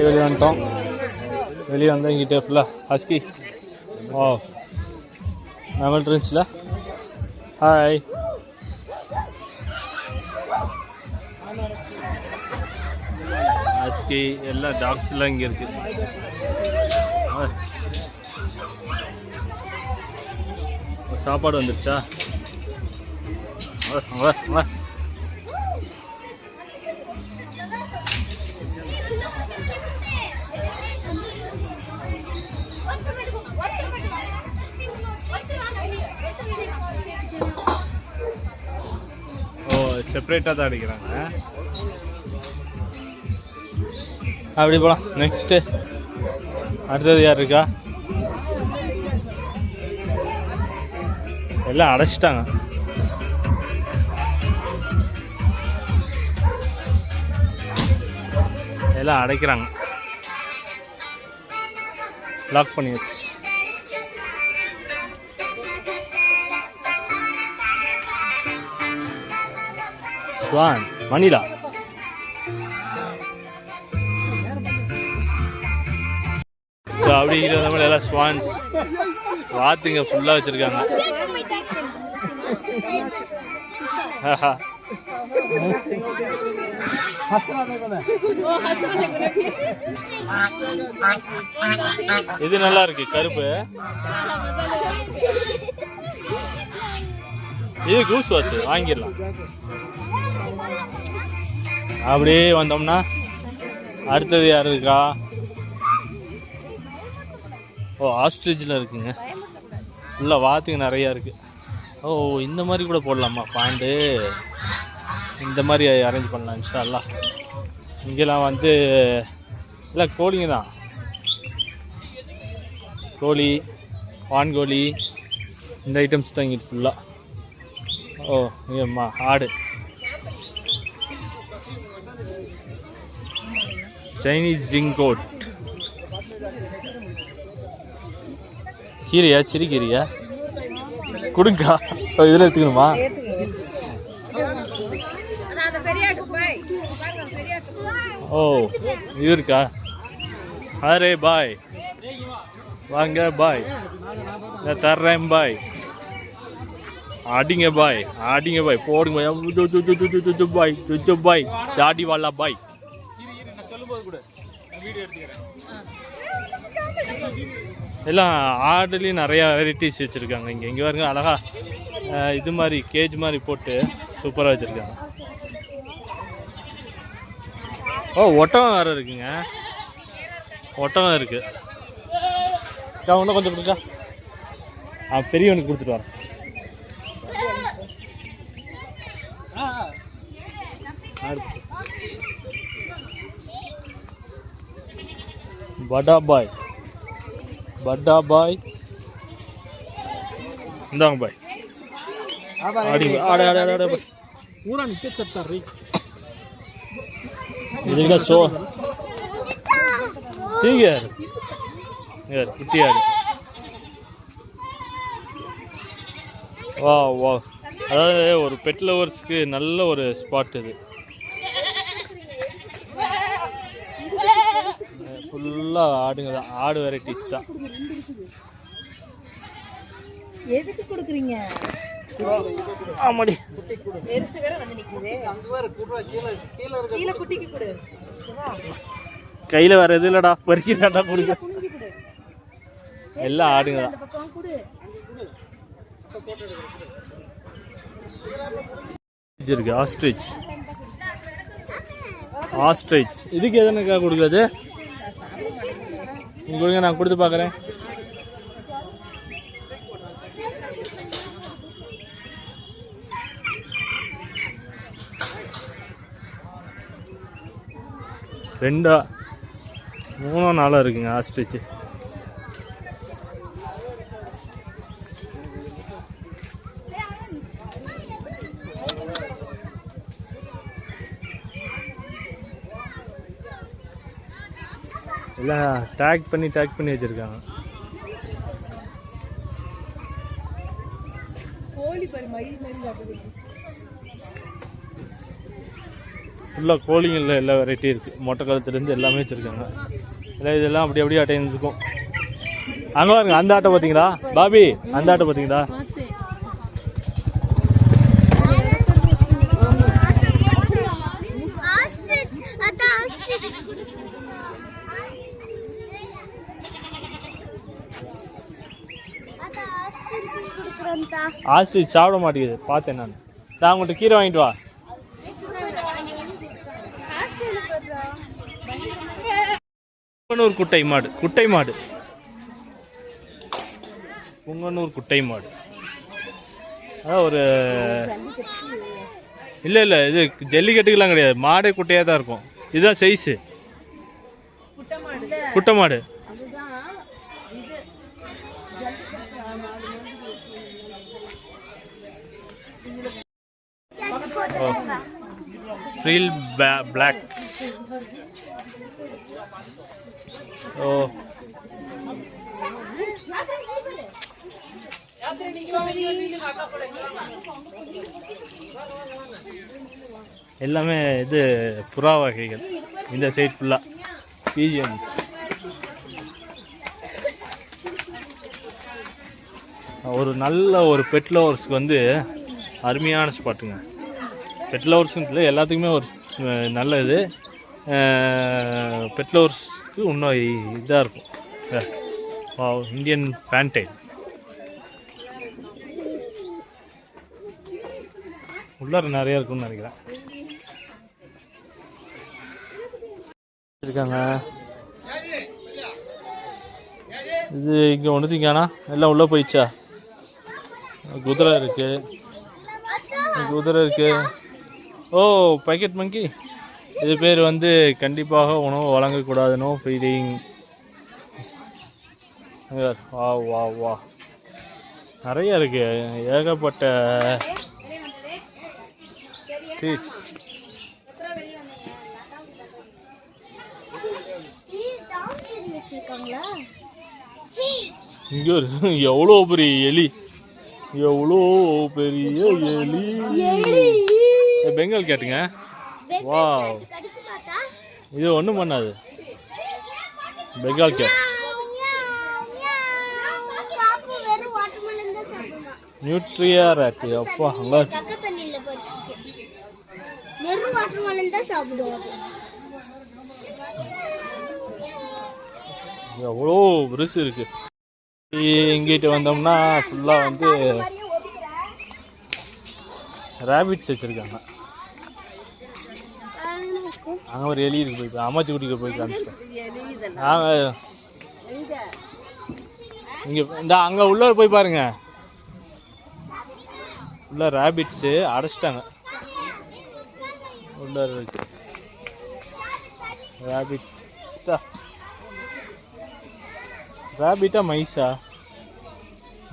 வெளியே வந்துட்டோம். வெளியே வந்தால் இங்கிட்டே ஃபுல்லாக ஹஸ்கி. ஓ நம்மள்ட்ட இருந்துச்சுல. ஹாய். ஹஸ்கி எல்லா டாக்ஸ்லாம் இங்கே இருக்குது. சாப்பாடு வந்துருச்சா? ஓ செப்பரேட்டாக தான் அடிக்கிறாங்க. அப்படி போகலாம். நெக்ஸ்ட்டு அடுத்தது யார் இருக்கா? எல்லாம் அடைச்சிட்டாங்க. எல்லாம் அடைக்கிறாங்க. லாக் பண்ணி வச்சு ஸ்வான் மணிலா. ஸோ அப்படிங்கிற மாதிரி எல்லாம் ஸ்வான்ஸ் வாத்துங்க ஃபுல்லாக வச்சுருக்காங்க. இது நல்லா இருக்கு கருப்பு. இது கூஸ் வாத்து வாங்கிடலாம். அப்படியே வந்தோம்னா அடுத்தது யார் இருக்கா? ஓ ஆஸ்ட்ரிச்சில் இருக்குங்க. ஃபுல்லாக வாத்துங்க நிறையா இருக்குது. ஓ இந்த மாதிரி கூட போடலாமா பாண்டு? இந்த மாதிரி அரேஞ்ச் பண்ணலாம் இன்ஷா அல்லாஹ். இங்கெல்லாம் வந்து இல்லை கோழிங்க தான். கோழி, வான்கோழி, இந்த ஐட்டம்ஸ் தான் இங்கே ஃபுல்லாக. ஓ இங்கேம்மா ஆடு, சைனீஸ் ஜிங்கோட். கீரையா? சிறு கீரையா? கொடுங்கா. இதில் எடுத்துக்கணுமா? ஓ இது இருக்கா? அரே பாய் வாங்க பாய், நான் தர்றேன் பாய். அடிங்க பாய், அடிங்க பாய், போடுங்க பாய், பாய் பாய், தாடி வாலா பாய். எல்லாம் ஆடுலேயும் நிறையா வெரைட்டிஸ் வச்சுருக்காங்க இங்கே. இங்கே பாருங்க அழகா இது மாதிரி கேஜ் மாதிரி போட்டு சூப்பராக வச்சுருக்காங்க. ஓ ஒட்டகம் வேறு இருக்குங்க. ஒட்டகம் இருக்குது. இன்னும் கொஞ்சம் கொடுக்கா. பெரியவனுக்கு கொடுத்துட்டு வரேன். படா பாய், பட்டா பாய், இந்தாங்க பாய். पूरा नीचे चढ़ता रही इधर सो ठीक है यार कुट्टी यार. வா வா, அதாவது ஒரு பெட் லவர்ஸ்க்கு நல்ல ஒரு ஸ்பாட் இது. ஃபுல்லாக ஆடுங்க தான், ஆடு வெரைட்டிஸ் தான். எதுக்கு கொடுக்குறீங்க? ஆமாடி பெருசு வேற வந்து நிக்குதே. அங்க வேற கீழ குட்டிக்கு கொடு. கையில வேற எது இல்லடா, பறிச்சிட்டாடா கொடுங்க. எல்லாம் ஆடுங்க தான். இருக்கு ஆஸ்ட்ரிச். ஆஸ்ட்ரிச் இதுக்கு எதனக்கா கொடுக்குறது? நீங்க கொடுங்க, நான் கொடுத்து பார்க்குறேன். ரெண்டா மூணோ நாளாக இருக்குங்க ஆஸ்ட்ரிச்சு. எல்லாம் டேக் பண்ணி வச்சுருக்காங்க. ஃபுல்லாக கோழிங்களில் எல்லா வெரைட்டியும் இருக்குது. மொட்டை கழுத்துலேருந்து எல்லாமே வச்சுருக்காங்க. இல்லை இதெல்லாம் அப்படி அப்படியே அட்டைன் இருக்கும். அங்கே பாருங்க, அந்த ஆட்டை பார்த்தீங்களா பாபி? அந்த ஆட்டை பார்த்தீங்களா? ஆஸ்ட்ரிச் சாப்பிட மாட்டேங்குது, பார்த்தேன் நான். நான் உங்கள்கிட்ட கீரை வாங்கிட்டு வா. புங்கனூர் குட்டை மாடு, குட்டை மாடு, புங்கனூர் குட்டை மாடு. அதான் ஒரு இல்லை இல்லை, இது ஜல்லிக்கட்டுக்கெல்லாம் கிடையாது, மாடே குட்டையாக தான் இருக்கும். இதுதான் சைஸு குட்டை மாடு. ஃப்ரீல் பிளாக். ஓ எல்லாமே இது புறா வகைகள். இந்த சைட் ஃபுல்லாக பீஜியன்ஸ். ஒரு நல்ல ஒரு பெட் லவர்ஸ்க்கு வந்து அருமையான ஸ்பாட்டுங்க. பெட் லவர்ஸுன்னு எல்லாத்துக்குமே ஒரு நல்ல இது. பெட் லவர்ஸ்க்கு இன்னும் இதாக இருக்கும். இந்தியன் பேண்டைல் உள்ளார நிறையா இருக்குன்னு நினைக்கிறேன். இருக்காங்க இது இங்கே ஒன்றுத்திங்கானா எல்லாம் உள்ளே போயிடுச்சா? குதிரை இருக்கு, குதிரை இருக்கு. ஓ பாக்கெட் மங்கி. இது பேர் வந்து கண்டிப்பாக உணவு வழங்கக்கூடாது, நோ ஃபீடிங். வா வா வா நிறைய இருக்கு, ஏகப்பட்ட ட்ரீட்ஸ். இங்கே எவ்வளோ பெரிய எலி, எவ்வளோ பெரிய எலி. பெங்கால் கேட்டுங்க. வா இது ஒன்றும் பண்ணாது, பெங்கால் கேட். நியூட்ரியா ரேட்டு அப்பா அங்கே எவ்வளோ பெருசு இருக்கு. இங்கிட்ட வந்தோம்னா ஃபுல்லாக வந்து ரேபிட்ஸ் வச்சுருக்காங்க. அங்கே ஒரு எலி இருக்கு, போய் அம்மாச்சி குட்டிக்கு போய் காமிச்சிட்டேன். நாங்கள் இங்கே இந்த அங்கே உள்ள போய் பாருங்க, உள்ள ரேபிட்ஸு அடைச்சிட்டாங்க. உள்ள இருக்கு ரேபிட்டா, ரேபிட்டா மைஸா?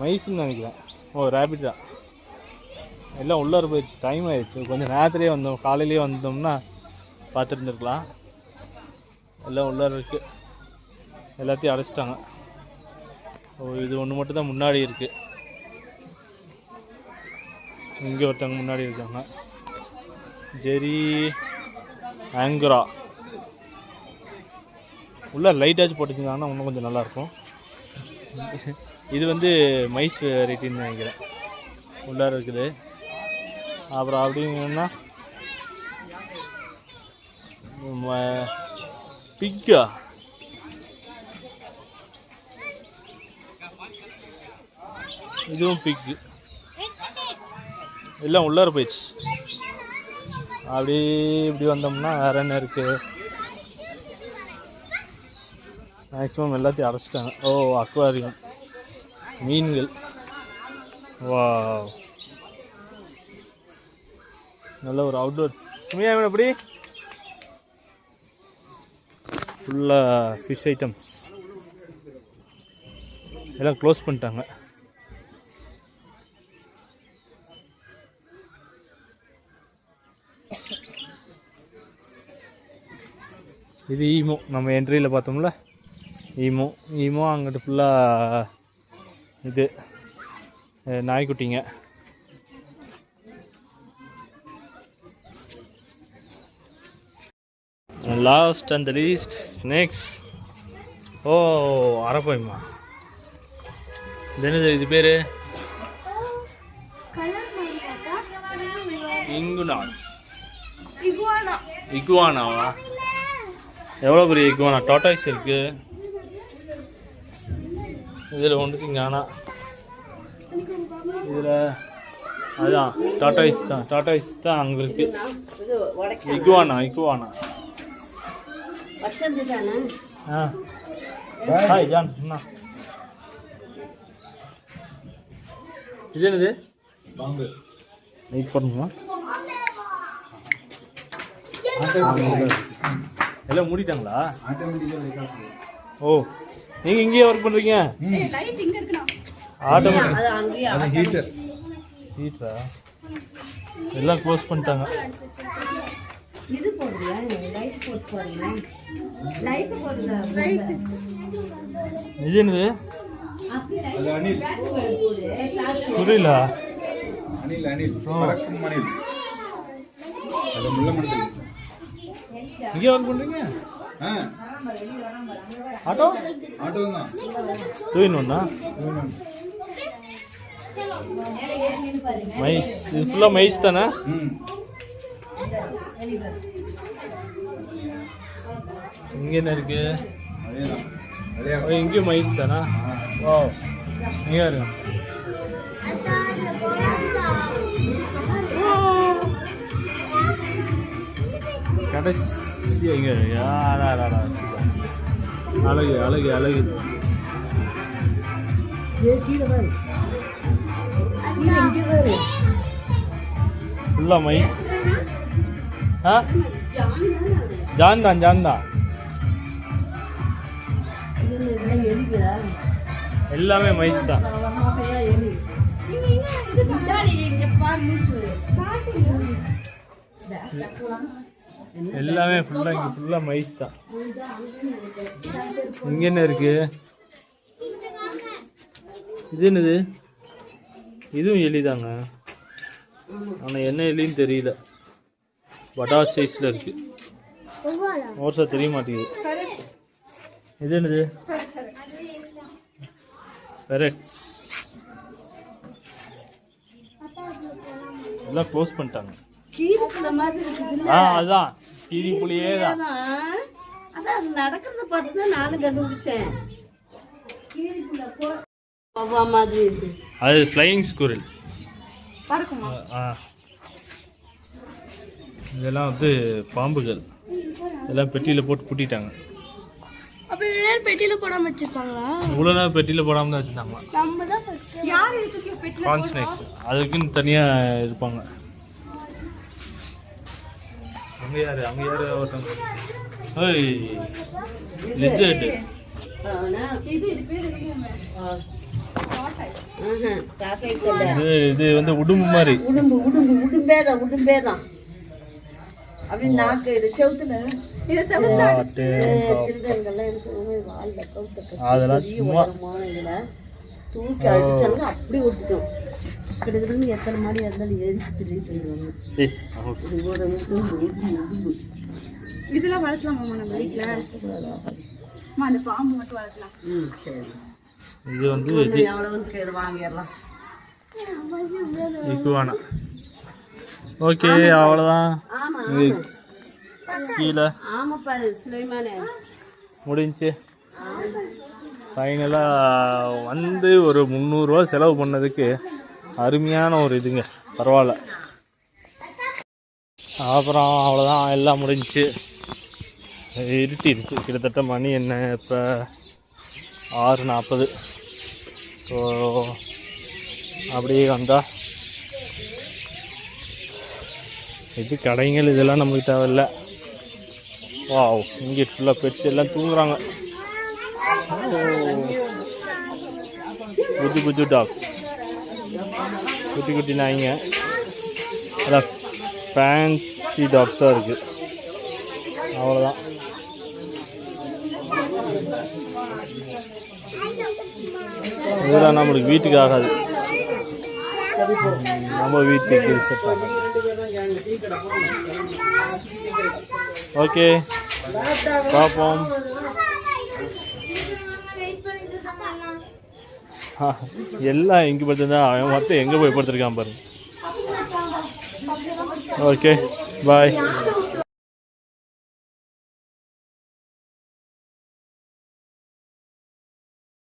மைஸுன்னு நினைக்கிறேன். ஓ ரேபிட் தான். எல்லாம் உள்ளார போயிடுச்சு, டைம் ஆயிடுச்சு. கொஞ்சம் நேரத்துலேயே வந்தோம், காலையிலேயே வந்தோம்னா பார்த்துருந்துருக்கலாம். எல்லாம் உள்ளார இருக்கு, எல்லாத்தையும் அடைச்சிட்டாங்க. ஓ இது ஒன்று மட்டும் தான் முன்னாடி இருக்கு. இங்கே ஒருத்தவங்க முன்னாடி இருக்காங்க. ஜெரி ஆங்கரா. உள்ள லைட்டாச்சும் போட்டுச்சுங்கன்னா இன்னும் கொஞ்சம் நல்லாயிருக்கும். இது வந்து மைஸ் வெரைட்டின்னு நினைக்கிறேன், உள்ளார இருக்குது. அப்புறம் அப்படிங்கன்னா பிக்கா, இதுவும் பிக்கு. எல்லாம் உள்ளார போயிடுச்சு. அப்படி இப்படி வந்தோம்னா வேற என்ன இருக்குது? மேக்ஸிமம் எல்லாத்தையும் அடைச்சிட்டாங்க. ஓ அக்வாரியம், மீன்கள். வா நல்ல ஒரு அவுட்டோர். சுமையா எப்படி ஃபுல்லாக ஃபிஷ் ஐட்டம்ஸ் எல்லாம் க்ளோஸ் பண்ணிட்டாங்க. இது ஈமோ, நம்ம என்ட்ரியில் பார்த்தோம்ல ஈமோ. ஈமோ அங்கிட்டு ஃபுல்லாக இது நாய்க்குட்டிங்க. Last and the least snakes. ஓ அரப்பாய்மா. இது என்னது இது பேர்? இங்குனாஸ். இகுவானாவா? எவ்வளோ பெரிய இகுவானா? டாட்டாய்ஸ் இருக்கு இதில் ஒன்றுக்கு இங்கே. ஆனால் இதில் அதுதான் டாட்டாய்ஸ் தான் அங்கே இருக்கு. இகுவானா. ஆ ஹாய் ஜான். என்ன இது என்னது? வெயிட் பண்ணுமா? எல்லாம் மூடிட்டாங்களா? ஓ நீங்கள் இங்கேயே ஒர்க் பண்ணுறீங்க? ஆட்டோமேட்டிக் ஹீட்டரா? எல்லாம் க்ளோஸ் பண்ணிட்டாங்க. இது என்னது? புரியல. இங்கே ஒர்க் பண்ணுறீங்க? ஆட்டோ தான். 2 in 1 மைஸ். இது ஃபுல்லாக மைஸ் தானே? இங்கே என்ன இருக்கு? இங்கேயும் மைஸ் தானே? ஓ இங்கே இருக்கு. கடைசி இங்கே அழகு அழகு அழகு. ஃபுல்லாக மைஸ். ஆ ஜான் தான். எல்லாமே மைஸ் தான். எல்லாமே ஃபுல்லாக மைஸ் தான். இங்கே என்ன இருக்கு? இது என்னது? இதுவும் எலிதாங்க. ஆனால் என்ன எலின்னு தெரியல. வடா சைஸில் இருக்கு. மோஸ்ட்டாக தெரிய மாட்டேங்குது. இது என்னது? பெரட்ஸ். எல்லாம் க்ளோஸ் பண்ணிட்டாங்க. அதான் கீரி புளியே தான். நடக்கிறத பார்த்து தான் நானும் கண்டுபிடிச்சேன். அது ஃப்ளையிங் ஸ்குரில். இதெல்லாம் வந்து பாம்புகள். இதெல்லாம் பெட்டியில் போட்டு கூட்டிட்டாங்க. அப்போ இவ்வளோ நேரம் பெட்டியில் போடாமல் வச்சுருப்பாங்களா? இவ்வளோ நேரம் பெட்டியில் போடாமல் தான் வச்சுருந்தாங்க. நம்ம தான் ஃபஸ்ட்டு யார் இதுக்கு பெட்டியில் கார்ன் ஸ்நாக்ஸ் அதுக்குன்னு தனியாக இருப்பாங்க. அங்கே யார் ஒருத்தவங்க? ஓய் லிசர்ட். இது வந்து உடும்பு மாதிரி. உடும்பே தான். அப்படி நாக்கு இது செவுத்துல அதெல்லாம் சும்மா தூக்கி அடிச்சாலும் அப்படி ஒட்டிக்கும். கிட்டத்தட்ட எத்தனை மாடி இருந்தாலும் எரிச்சு இதெல்லாம் வளர்க்கலாமா நம்ம வீட்டில்? அந்த பாம்பு மட்டும் வளர்க்கலாம். சரி. இது வந்து எவ்வளவு வாங்கிடலாம். இக்குவானா. ஓகே அவ்வளோதான். கீழே முடிஞ்சு ஃபைனலாக வந்து ஒரு 300 ரூபா செலவு பண்ணதுக்கு அருமையான ஒரு இதுங்க. பரவாயில்ல. அப்புறம் அவ்வளோதான், எல்லாம் முடிஞ்சிச்சு. இருட்டிடுச்சு. கிட்டத்தட்ட மணி என்ன இப்போ 6:40. ஸோ அப்படியே வந்தால் இது கடைகள் இதெல்லாம் நமக்கு தேவையில்லை. வாவ், இங்கே ஃபுல்லாக பெட்ஸ் எல்லாம் தூங்குறாங்க. புது புது டாக்ஸ், குட்டி குட்டி நாய்ங்க. அதான் ஃபேன்சி டாக்ஸாக இருக்குது. அவ்வளோதான். இதெல்லாம் நம்மளுக்கு வீட்டுக்கு ஆகாது. நம்ம வீட்டுக்கு செட் ஆகாது. ஓகே பார்ப்போம். எல்லாம் இங்கே படுத்துருந்தா அவன் மொத்தம் எங்கே போய் படுத்துருக்கான் பாருங்க. Okay bye.